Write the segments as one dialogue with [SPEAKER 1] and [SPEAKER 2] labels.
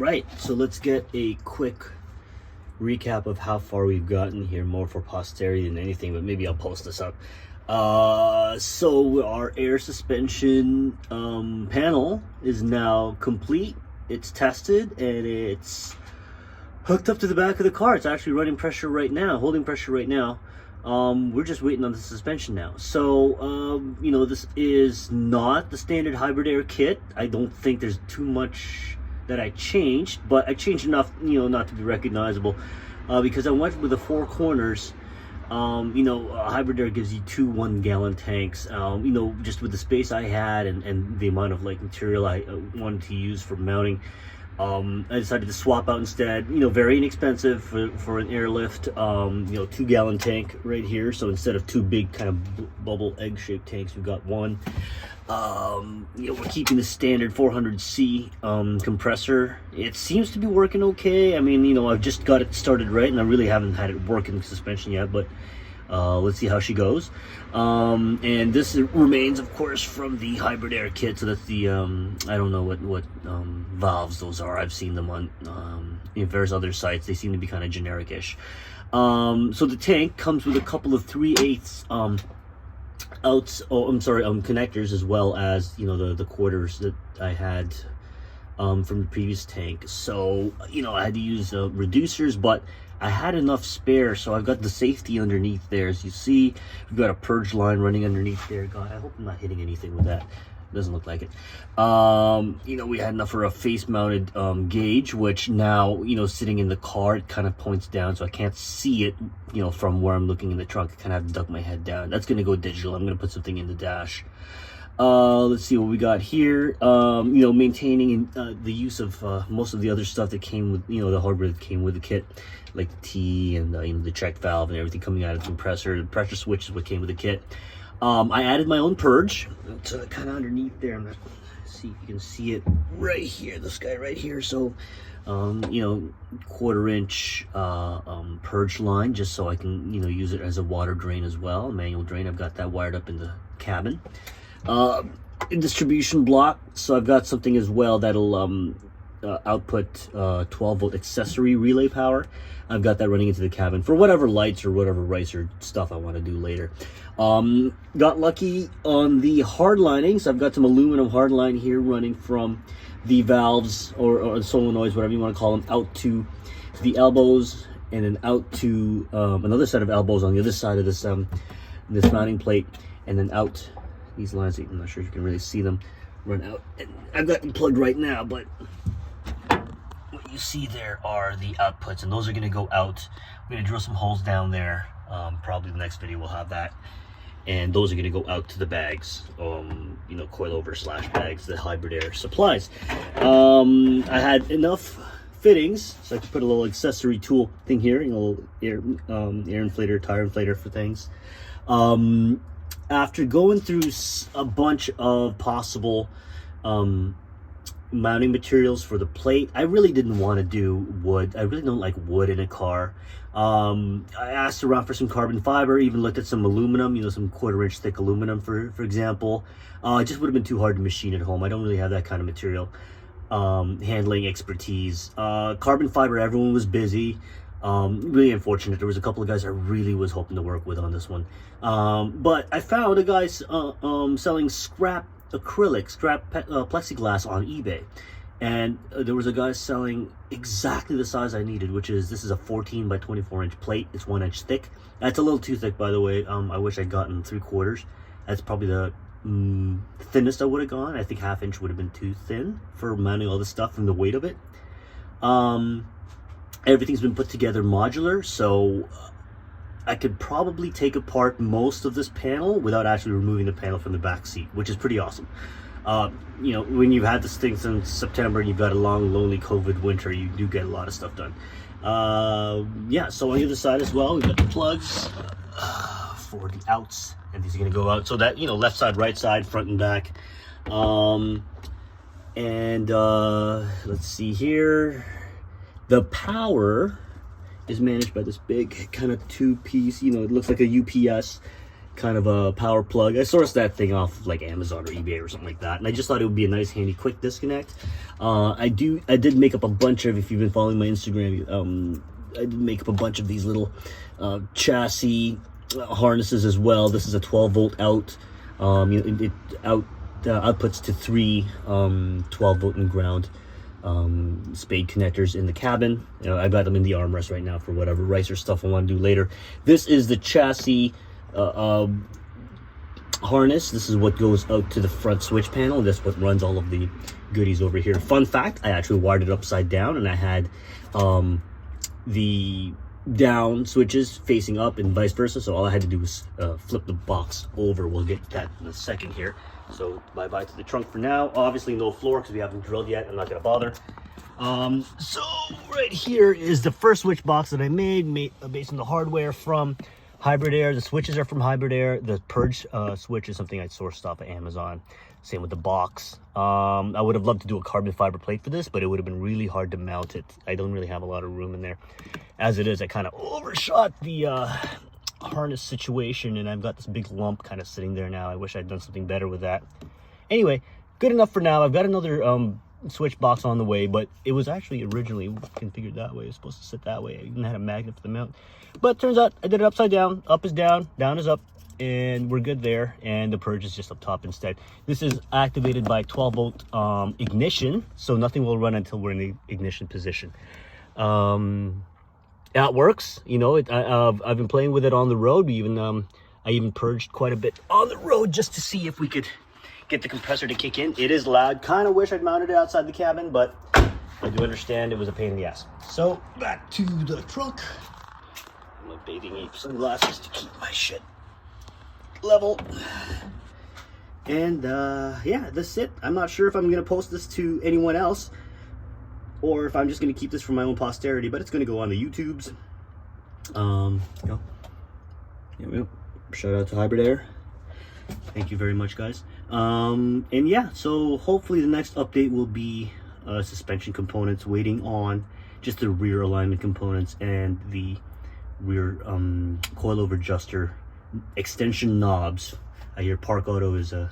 [SPEAKER 1] Right, so let's get a quick recap of how far we've gotten here, more for posterity than anything, but maybe I'll post this up. So our air suspension panel is now complete. It's tested and it's hooked up to the back of the car. It's actually running pressure right now, holding pressure right now. We're just waiting on the suspension now. So, you know, this is not the standard HybridAir kit. I don't think there's too much that I changed, but I changed enough, you know, not to be recognizable, because I went with the 4 corners. You know, HybridAir gives you 2 1-gallon tanks. You know, just with the space I had and the amount of like material I wanted to use for mounting, I decided to swap out instead. You know, very inexpensive for an airlift. You know, 2-gallon tank right here. So instead of 2 big kind of bubble egg-shaped tanks, we've got one. You know, we're keeping the standard 400C compressor. It seems to be working okay. I mean, you know, I've just got it started right, and I really haven't had it work in the suspension yet, but let's see how she goes. And this remains, of course, from the HybridAir kit. So that's the I don't know what valves those are. I've seen them on various other sites. They seem to be kind of generic-ish. So the tank comes with a couple of 3/8 connectors, as well as, you know, the quarters that I had from the previous tank. So, you know, I had to use reducers, but I had enough spare, so I've got the safety underneath there. As you see, we've got a purge line running underneath there. God, I hope I'm not hitting anything with that. Doesn't look like it. You know, we had enough for a face-mounted gauge, which now, you know, sitting in the car, it kind of points down, so I can't see it, you know, from where I'm looking in the trunk. I kind of have to duck my head down. That's going to go digital. I'm going to put something in the dash. Let's see what we got here. You know, maintaining the use of most of the other stuff that came with, you know, the hardware that came with the kit, like the T and you know, the check valve and everything coming out of the compressor. The pressure switch is what came with the kit. I added my own purge. It's kind of underneath there. I'm gonna see if you can see it right here. This guy right here. So, you know, 1/4-inch purge line, just so I can, you know, use it as a water drain as well, a manual drain. I've got that wired up in the cabin. Distribution block. So I've got something as well that'll output 12-volt accessory relay power. I've got that running into the cabin for whatever lights or whatever ricer stuff I want to do later. Got lucky on the hard lining, so I've got some aluminum hard line here running from the valves or solenoids, whatever you want to call them, out to the elbows, and then out to another set of elbows on the other side of this this mounting plate, and then out these lines. I'm not sure if you can really see them run out. And I've got them plugged right now, but what you see there are the outputs, and those are going to go out. I'm going to drill some holes down there. Probably the next video will have that, and those are going to go out to the bags, you know, coilover/bags that HybridAir supplies. I had enough fittings, so I could put a little accessory tool thing here, you know, a little air inflator, tire inflator for things. After going through a bunch of possible mounting materials for the plate, I really didn't want to do wood. I really don't like wood in a car. I asked around for some carbon fiber, even looked at some aluminum, you know, some 1/4-inch thick aluminum, for example. It just would have been too hard to machine at home. I don't really have that kind of material handling expertise. Carbon fiber, everyone was busy. Really unfortunate. There was a couple of guys I really was hoping to work with on this one, but I found a guy selling scrap acrylic, scrap plexiglass on eBay, and there was a guy selling exactly the size I needed, which is, this is a 14 by 24-inch plate. It's 1 inch thick. That's a little too thick, by the way. I wish I'd gotten 3/4. That's probably the thinnest I would have gone. I think 1/2 inch would have been too thin for mounting all this stuff and the weight of it. Everything's been put together modular, so I could probably take apart most of this panel without actually removing the panel from the back seat, which is pretty awesome. You know, when you've had this thing since September and you've got a long, lonely COVID winter, you do get a lot of stuff done. Yeah, so on the other side as well, we've got the plugs for the outs, and these are going to go out. So that, you know, left side, right side, front and back. Let's see here. The power is managed by this big kind of 2-piece, you know, it looks like a UPS kind of a power plug. I sourced that thing off like Amazon or eBay or something like that, and I just thought it would be a nice, handy, quick disconnect. I did make up a bunch of, if you've been following my Instagram, I did make up a bunch of these little chassis harnesses as well. This is a 12 volt out. It outputs to 3 12 volt and ground spade connectors in the cabin. I've got them in the armrest right now for whatever ricer stuff I want to do later. This is the chassis harness. This is what goes out to the front switch panel. That's what runs all of the goodies over here. Fun fact, I actually wired it upside down, and I had the down switches facing up and vice versa, so all I had to do was flip the box over. We'll get that in a second here. So bye-bye to the trunk for now. Obviously no floor because we haven't drilled yet. I'm not gonna bother. So right here is the first switch box that I made based on the hardware from HybridAir. The switches are from HybridAir. The Purge switch is something I sourced off of Amazon. Same with the box. I would have loved to do a carbon fiber plate for this, but it would have been really hard to mount it. I don't really have a lot of room in there. As it is, I kind of overshot the harness situation, and I've got this big lump kind of sitting there now. I wish I'd done something better with that. Anyway, good enough for now. I've got another switch box on the way, but it was actually originally configured that way. It was supposed to sit that way. I even had a magnet for the mount, but turns out I did it upside down. Up is down, down is up, and we're good there. And the Purge is just up top instead. This is activated by 12 volt ignition, so nothing will run until we're in the ignition position. That works, you know. I've been playing with it on the road. I even purged quite a bit on the road just to see if we could get the compressor to kick in. It is loud. Kind of wish I'd mounted it outside the cabin, but I do understand it was a pain in the ass. So back to the trunk. My bathing ape sunglasses to keep my shit level. And yeah, that's it. I'm not sure if I'm gonna post this to anyone else, or if I'm just going to keep this for my own posterity, but it's going to go on the YouTubes. Shout out to HybridAir. Thank you very much, guys. And yeah, so hopefully the next update will be suspension components, waiting on just the rear alignment components and the rear coilover adjuster extension knobs. I hear Park Auto is a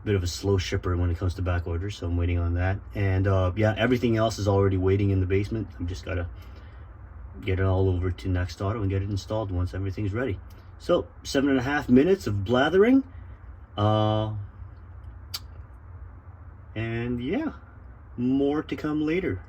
[SPEAKER 1] bit of a slow shipper when it comes to back orders, so I'm waiting on that. And yeah, everything else is already waiting in the basement. I'm just gotta get it all over to Next Auto and get it installed once everything's ready. So 7.5 minutes of blathering, and yeah, more to come later.